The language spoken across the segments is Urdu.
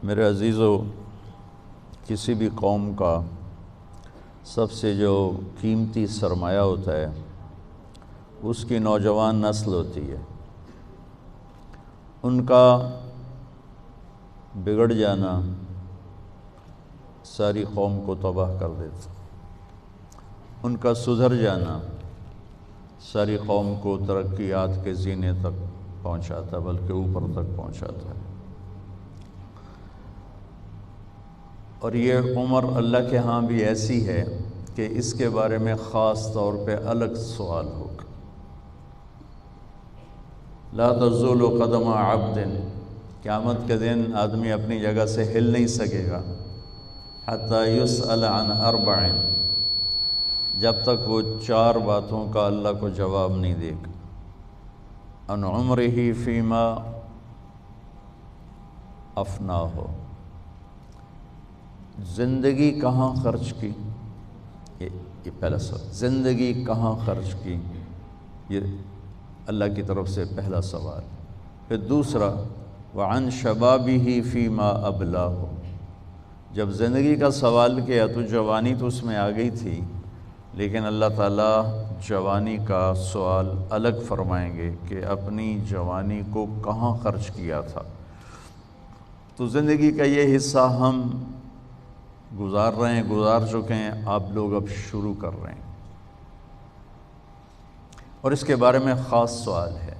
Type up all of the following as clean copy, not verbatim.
میرے عزیزو، کسی بھی قوم کا سب سے جو قیمتی سرمایہ ہوتا ہے اس کی نوجوان نسل ہوتی ہے۔ ان کا بگڑ جانا ساری قوم کو تباہ کر دیتا، ان کا سدھر جانا ساری قوم کو ترقیات کے زینے تک پہنچاتا، بلکہ اوپر تک پہنچاتا ہے۔ اور یہ عمر اللہ کے ہاں بھی ایسی ہے کہ اس کے بارے میں خاص طور پہ الگ سوال ہوگا۔ لا تزول قدم عبد، قیامت کے دن آدمی اپنی جگہ سے ہل نہیں سکے گا، حتی یسأل عن اربع، جب تک وہ 4 باتوں کا اللہ کو جواب نہیں دے گا۔ عن عمرہ فیما افناہ، زندگی کہاں خرچ کی، یہ پہلا سوال، زندگی کہاں خرچ کی، یہ اللہ کی طرف سے پہلا سوال۔ پھر دوسرا، وعن شبابہ فیما ابلاہ، جب زندگی کا سوال کیا تو جوانی تو اس میں آ گئی تھی، لیکن اللہ تعالیٰ جوانی کا سوال الگ فرمائیں گے کہ اپنی جوانی کو کہاں خرچ کیا تھا۔ تو زندگی کا یہ حصہ ہم گزار رہے ہیں، گزار چکے ہیں، آپ لوگ اب شروع کر رہے ہیں، اور اس کے بارے میں خاص سوال ہے۔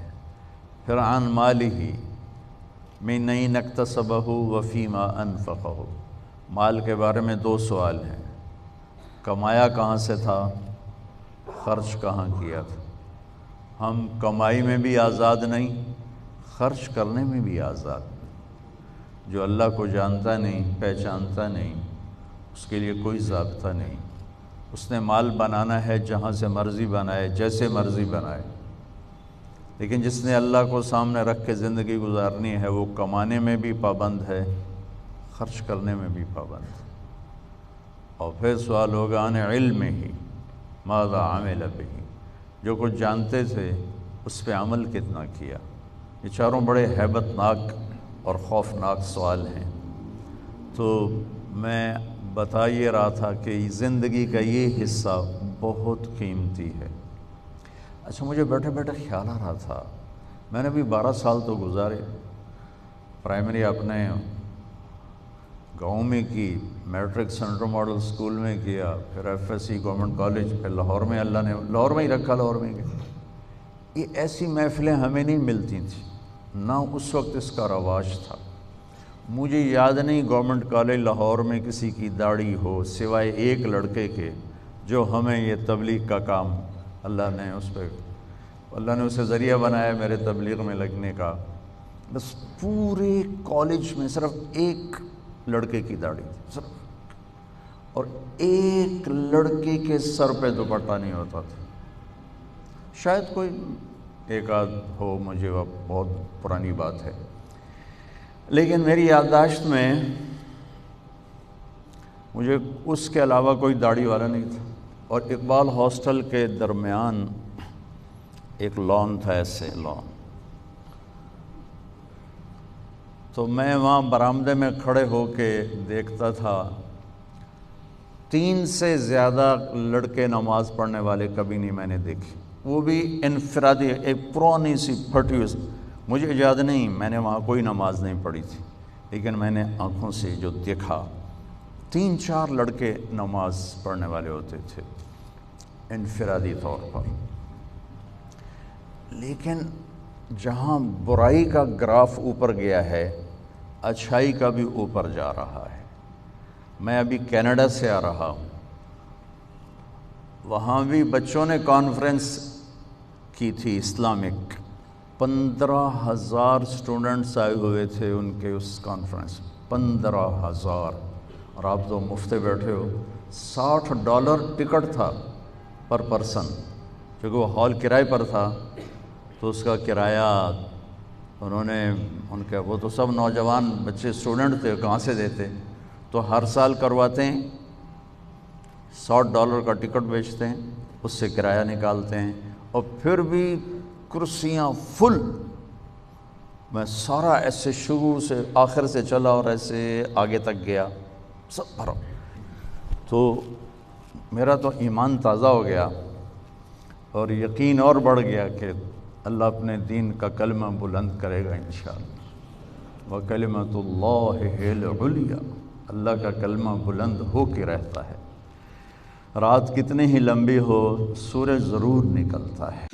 پھر عن مالہ من این اکتسبہ وفیما انفقہ، مال کے بارے میں 2 سوال ہیں، کمایا کہاں سے تھا، خرچ کہاں کیا تھا۔ ہم کمائی میں بھی آزاد نہیں، خرچ کرنے میں بھی آزاد نہیں۔ جو اللہ کو جانتا نہیں، پہچانتا نہیں، اس کے لیے کوئی ضابطہ نہیں، اس نے مال بنانا ہے جہاں سے مرضی بنائے، جیسے مرضی بنائے، لیکن جس نے اللہ کو سامنے رکھ کے زندگی گزارنی ہے وہ کمانے میں بھی پابند ہے، خرچ کرنے میں بھی پابند ہے۔ اور پھر سوال ہوگا عن علمہ ماذا عمل بہ، جو کچھ جانتے تھے اس پہ عمل کتنا کیا۔ یہ چاروں بڑے ہیبت ناک اور خوفناک سوال ہیں۔ تو میں بتا یہ رہا تھا کہ زندگی کا یہ حصہ بہت قیمتی ہے۔ اچھا، مجھے بیٹھے بیٹھے خیال آ رہا تھا، میں نے بھی 12 سال تو گزارے، پرائمری اپنے گاؤں میں کی، میٹرک سینٹرل ماڈل سکول میں کیا، پھر F S C government college, پھر لاہور میں اللہ نے لاہور میں ہی رکھا، لاہور میں گیا۔ یہ ایسی محفلیں ہمیں نہیں ملتی تھیں، نہ اس وقت اس کا رواج تھا۔ مجھے یاد نہیں گورنمنٹ کالج لاہور میں کسی کی داڑھی ہو، سوائے ایک لڑکے کے جو ہمیں یہ تبلیغ کا کام اللہ نے اسے ذریعہ بنایا میرے تبلیغ میں لگنے کا۔ بس پورے کالج میں صرف ایک لڑکے کی داڑھی تھی صرف، اور ایک لڑکے کے سر پہ دوپٹہ نہیں ہوتا تھا۔ شاید کوئی ایک آدھ ہو، مجھے اب بہت پرانی بات ہے، لیکن میری یادداشت میں مجھے اس کے علاوہ کوئی داڑھی والا نہیں تھا۔ اور اقبال ہاسٹل کے درمیان ایک لان تھا، ایسے لان، تو میں وہاں برآمدے میں کھڑے ہو کے دیکھتا تھا، 3 سے زیادہ لڑکے نماز پڑھنے والے کبھی نہیں میں نے دیکھے، وہ بھی انفرادی، ایک پرانی سی پھٹی ہوئی، مجھے یاد نہیں میں نے وہاں کوئی نماز نہیں پڑھی تھی، لیکن میں نے آنکھوں سے جو دیکھا 3-4 لڑکے نماز پڑھنے والے ہوتے تھے انفرادی طور پر۔ لیکن جہاں برائی کا گراف اوپر گیا ہے، اچھائی کا بھی اوپر جا رہا ہے۔ میں ابھی کینیڈا سے آ رہا ہوں، وہاں بھی بچوں نے کانفرنس کی تھی اسلامک، 15,000 اسٹوڈنٹس آئے ہوئے تھے ان کے اس کانفرنس میں، 15,000، اور آپ تو مفت بیٹھے ہو۔ $60 ٹکٹ تھا پر پرسن، کیونکہ وہ ہال کرائے پر تھا، تو اس کا کرایہ انہوں نے وہ تو سب نوجوان بچے اسٹوڈنٹ تھے، کہاں سے دیتے، تو ہر سال کرواتے ہیں، $60 کا ٹکٹ بیچتے ہیں، اس سے کرایہ نکالتے ہیں، اور پھر بھی کرسیاں فل، میں سارا ایسے شروع سے آخر سے چلا اور ایسے آگے تک گیا، سب بھرا، تو میرا تو ایمان تازہ ہو گیا اور یقین اور بڑھ گیا کہ اللہ اپنے دین کا کلمہ بلند کرے گا انشاءاللہ۔ وَكَلِمَةُ اللَّهِ هِيَ الْعُلْيَا، اللہ کا کلمہ بلند ہو کے رہتا ہے، رات کتنی ہی لمبی ہو سورج ضرور نکلتا ہے۔